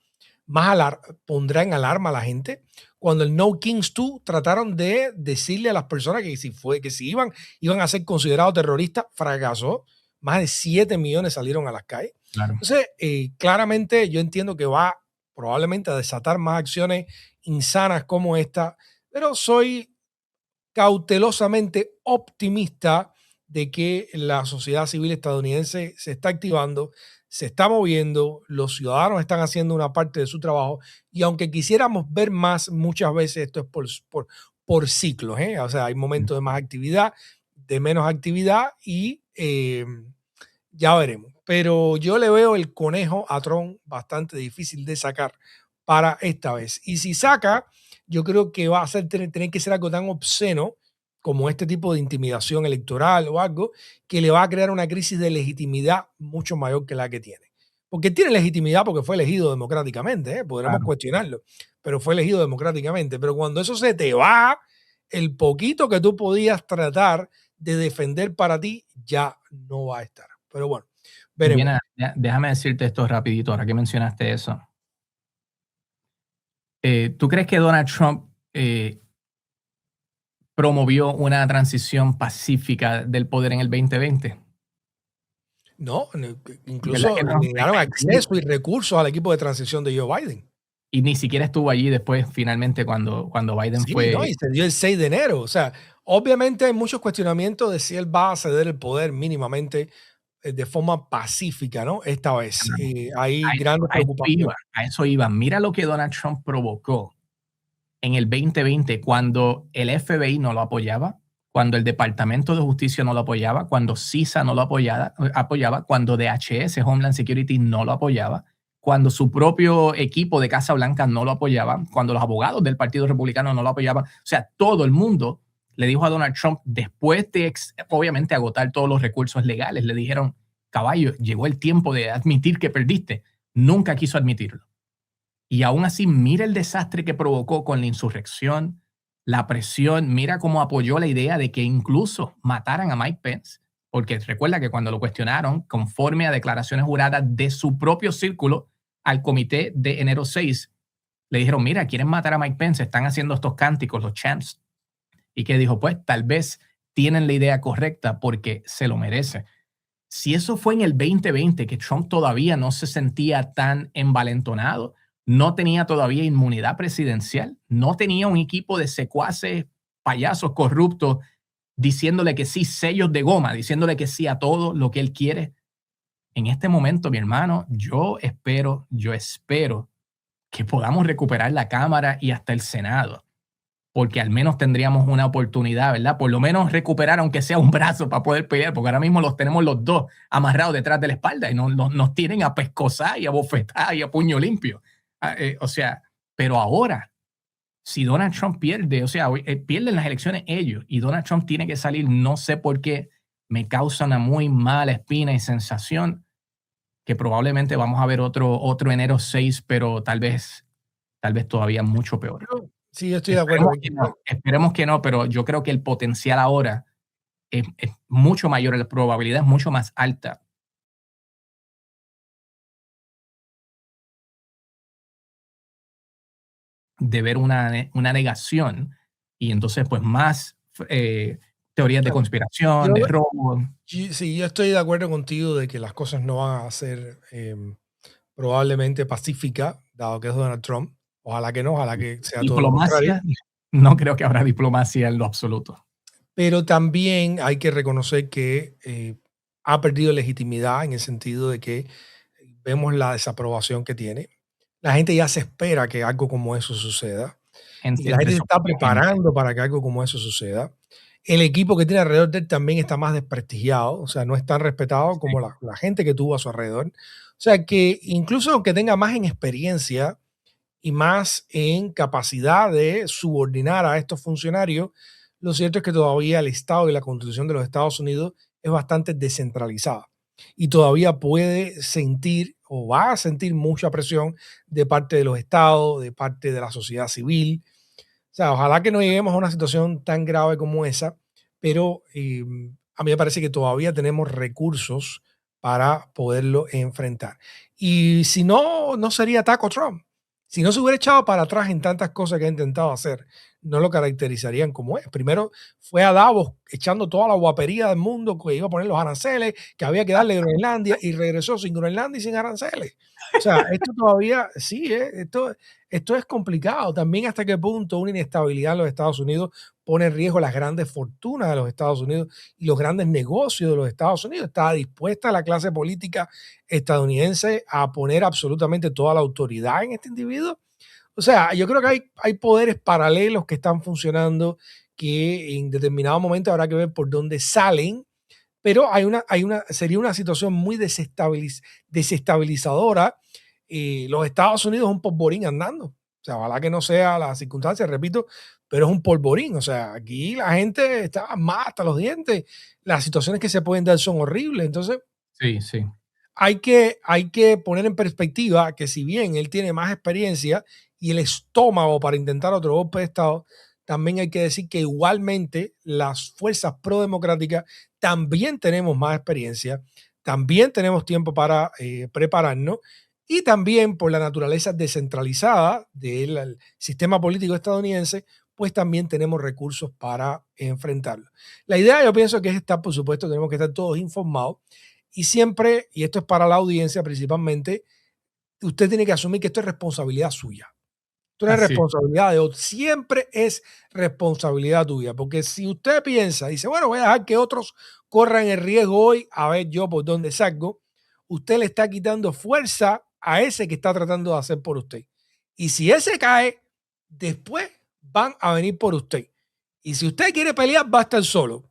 pondrá en alarma a la gente. Cuando el No Kings 2 trataron de decirle a las personas que si iban a ser considerados terroristas, fracasó. Más de 7 millones salieron a las calles. Claro. Entonces, claramente yo entiendo que va probablemente a desatar más acciones insanas como esta, pero soy cautelosamente optimista de que la sociedad civil estadounidense se está activando, se está moviendo, los ciudadanos están haciendo una parte de su trabajo y aunque quisiéramos ver más, muchas veces esto es por ciclos, ¿eh? O sea, hay momentos de más actividad, de menos actividad y ya veremos. Pero yo le veo el conejo a Trump bastante difícil de sacar para esta vez. Y si saca, yo creo que va a tener que ser algo tan obsceno como este tipo de intimidación electoral o algo que le va a crear una crisis de legitimidad mucho mayor que la que tiene. porque tiene legitimidad porque fue elegido democráticamente, ¿eh? Podremos Claro. cuestionarlo, pero fue elegido democráticamente. Pero cuando eso se te va, el poquito que tú podías tratar de defender para ti ya no va a estar. Pero bueno, veremos. Bien, déjame decirte esto rapidito, ahora que mencionaste eso. ¿Tú crees que Donald Trump promovió una transición pacífica del poder en el 2020? No, ¿Verdad que incluso no? le dieron acceso y recursos al equipo de transición de Joe Biden. Y ni siquiera estuvo allí después, finalmente, cuando Biden Sí, ¿no? fue. Y se dio el 6 de enero. O sea, obviamente hay muchos cuestionamientos de si él va a ceder el poder mínimamente de forma pacífica, ¿no? Esta vez. Hay grandes A eso iba, preocupaciones. a eso iba. Mira lo que Donald Trump provocó en el 2020 cuando el FBI no lo apoyaba, cuando el Departamento de Justicia no lo apoyaba, cuando CISA no lo apoyaba, cuando DHS, Homeland Security, no lo apoyaba, cuando su propio equipo de Casa Blanca no lo apoyaba, cuando los abogados del Partido Republicano no lo apoyaban. O sea, todo el mundo le dijo a Donald Trump, después de obviamente agotar todos los recursos legales, le dijeron, caballo, llegó el tiempo de admitir que perdiste. Nunca quiso admitirlo. Y aún así, mira el desastre que provocó con la insurrección, la presión, mira cómo apoyó la idea de que incluso mataran a Mike Pence, porque recuerda que cuando lo cuestionaron, conforme a declaraciones juradas de su propio círculo al comité de enero 6, le dijeron, mira, quieren matar a Mike Pence, están haciendo estos cánticos, los chants. Y que dijo, pues tal vez tienen la idea correcta porque se lo merece. Si eso fue en el 2020, que Trump todavía no se sentía tan envalentonado, no tenía todavía inmunidad presidencial, no tenía un equipo de secuaces, payasos corruptos, diciéndole que sí, sellos de goma, diciéndole que sí a todo lo que él quiere. En este momento, mi hermano, yo espero que podamos recuperar la Cámara y hasta el Senado, porque al menos tendríamos una oportunidad, ¿verdad? Por lo menos recuperar, aunque sea un brazo para poder pelear, porque ahora mismo los tenemos los dos amarrados detrás de la espalda y nos tienen a pescozar y a bofetar y a puño limpio. O sea, pero ahora, si Donald Trump pierde, o sea, pierden las elecciones ellos y Donald Trump tiene que salir, no sé por qué, me causa una muy mala espina y sensación que probablemente vamos a ver otro enero 6, pero tal vez todavía mucho peor. Sí, yo estoy de acuerdo. Esperemos que no, pero yo creo que el potencial ahora es mucho mayor, la probabilidad es mucho más alta de ver una negación y entonces pues más teorías de Yo, conspiración, de robo. sí, yo estoy de acuerdo contigo de que las cosas no van a ser probablemente pacíficas, dado que es Donald Trump. Ojalá que no, ojalá que sea todo lo contrario. Diplomacia, no creo que habrá diplomacia en lo absoluto. Pero también hay que reconocer que ha perdido legitimidad en el sentido de que vemos la desaprobación que tiene. La gente ya se espera que algo como eso suceda y la gente Entre se su está propia gente. preparando para que algo como eso suceda. El equipo que tiene alrededor de él también está más desprestigiado, o sea, no es tan respetado Sí, como la gente que tuvo a su alrededor. O sea, que incluso aunque tenga más en experiencia y más en capacidad de subordinar a estos funcionarios, lo cierto es que todavía el Estado y la Constitución de los Estados Unidos es bastante descentralizada y todavía puede sentir o va a sentir mucha presión de parte de los estados, de parte de la sociedad civil. O sea, ojalá que no lleguemos a una situación tan grave como esa, pero a mí me parece que todavía tenemos recursos para poderlo enfrentar. Y si no, no sería Taco Trump. Si no se hubiera echado para atrás en tantas cosas que ha intentado hacer, no lo caracterizarían como es. Primero fue a Davos echando toda la guapería del mundo que iba a poner los aranceles, que había que darle a Groenlandia y regresó sin Groenlandia y sin aranceles. O sea, esto todavía, sí, esto es complicado. También hasta qué punto una inestabilidad en los Estados Unidos pone en riesgo las grandes fortunas de los Estados Unidos y los grandes negocios de los Estados Unidos. Está dispuesta la clase política estadounidense a poner absolutamente toda la autoridad en este individuo. O sea, yo creo que hay poderes paralelos que están funcionando que en determinado momento habrá que ver por dónde salen, pero sería una situación muy desestabilizadora. Los Estados Unidos es un polvorín andando. O sea, ojalá que no sea la circunstancia, repito, pero es un polvorín. O sea, aquí la gente está más hasta los dientes. Las situaciones que se pueden dar son horribles. Entonces, sí, sí. hay que poner en perspectiva que si bien él tiene más experiencia y el estómago para intentar otro golpe de Estado, también hay que decir que igualmente las fuerzas prodemocráticas también tenemos más experiencia, también tenemos tiempo para prepararnos y también por la naturaleza descentralizada del sistema político estadounidense, pues también tenemos recursos para enfrentarlo. La idea yo pienso que es estar, por supuesto, tenemos que estar todos informados y siempre, y esto es para la audiencia principalmente, usted tiene que asumir que esto es responsabilidad suya. Esto no es Así. responsabilidad de otro. Siempre es responsabilidad tuya. Porque si usted piensa, dice, bueno, voy a dejar que otros corran el riesgo hoy, a ver yo por dónde salgo, usted le está quitando fuerza a ese que está tratando de hacer por usted. Y si ese cae, después van a venir por usted. Y si usted quiere pelear, va a estar solo.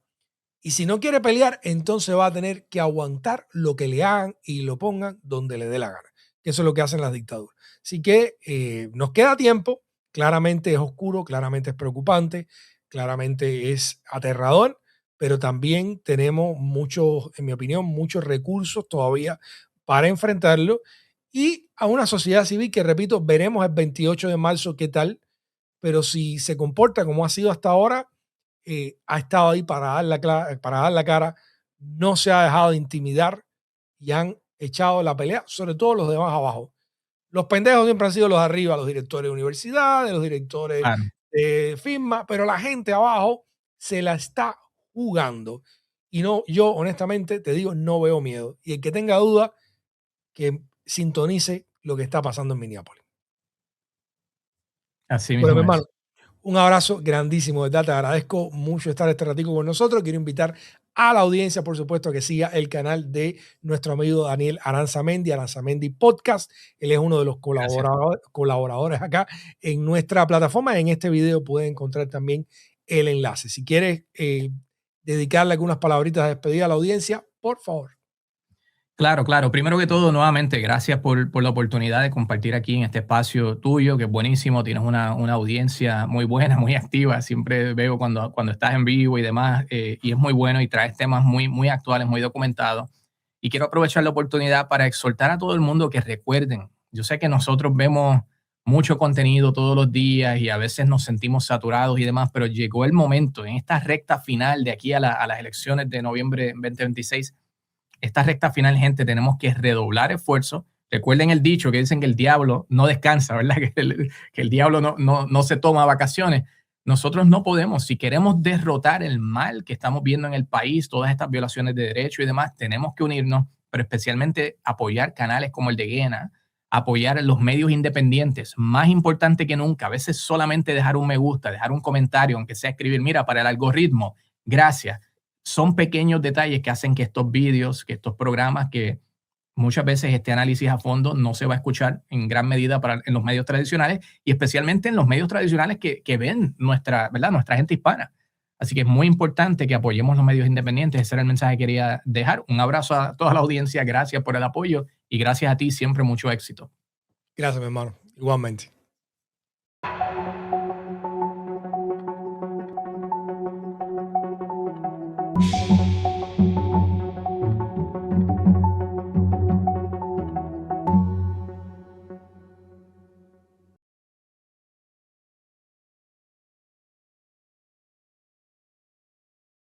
Y si no quiere pelear, entonces va a tener que aguantar lo que le hagan y lo pongan donde le dé la gana. Que eso es lo que hacen las dictaduras. Así que nos queda tiempo. Claramente es oscuro, claramente es preocupante, claramente es aterrador, pero también tenemos muchos, en mi opinión, muchos recursos todavía para enfrentarlo y a una sociedad civil que, repito, veremos el 28 de marzo qué tal, pero si se comporta como ha sido hasta ahora, ha estado ahí para dar la cara, no se ha dejado de intimidar y han echado la pelea, sobre todo los de más abajo. Los pendejos siempre han sido los de arriba, los directores de universidades, los directores Claro. de firma, pero la gente abajo se la está jugando. Y no, yo honestamente te digo, no veo miedo. Y el que tenga duda, que sintonice lo que está pasando en Minneapolis. Así Bueno, mi mismo hermano, es. un abrazo grandísimo, ¿verdad? Te agradezco mucho estar este ratico con nosotros. Quiero invitar a la audiencia, por supuesto, a que siga el canal de nuestro amigo Daniel Aranzamendi, Aranzamendi Podcast. Él es uno de los Gracias. colaboradores acá en nuestra plataforma. En este video pueden encontrar también el enlace. Si quieres dedicarle algunas palabritas de despedida a la audiencia, por favor. Claro, claro. Primero que todo, nuevamente, gracias por la oportunidad de compartir aquí en este espacio tuyo, que es buenísimo. Tienes una audiencia muy buena, muy activa. Siempre veo cuando estás en vivo y demás, y es muy bueno y traes temas muy actuales, muy documentados. Y quiero aprovechar la oportunidad para exhortar a todo el mundo que recuerden. Yo sé que nosotros vemos mucho contenido todos los días y a veces nos sentimos saturados y demás, pero llegó el momento en esta recta final de aquí a las elecciones de noviembre 2026. Esta recta final, gente, tenemos que redoblar esfuerzos. Recuerden el dicho que dicen que el diablo no descansa, ¿verdad? Que el diablo no se toma vacaciones. Nosotros no podemos, si queremos derrotar el mal que estamos viendo en el país, todas estas violaciones de derechos y demás, tenemos que unirnos, pero especialmente apoyar canales como el de Guena, apoyar los medios independientes, más importante que nunca. A veces solamente dejar un me gusta, dejar un comentario, aunque sea escribir, mira, para el algoritmo, gracias. Son pequeños detalles que hacen que estos vídeos, que estos programas, que muchas veces este análisis a fondo no se va a escuchar en gran medida en los medios tradicionales y especialmente en los medios tradicionales que ven ¿verdad? Nuestra gente hispana. Así que es muy importante que apoyemos los medios independientes. Ese era el mensaje que quería dejar. Un abrazo a toda la audiencia. Gracias por el apoyo y gracias a ti. Siempre mucho éxito. Gracias, mi hermano. Igualmente.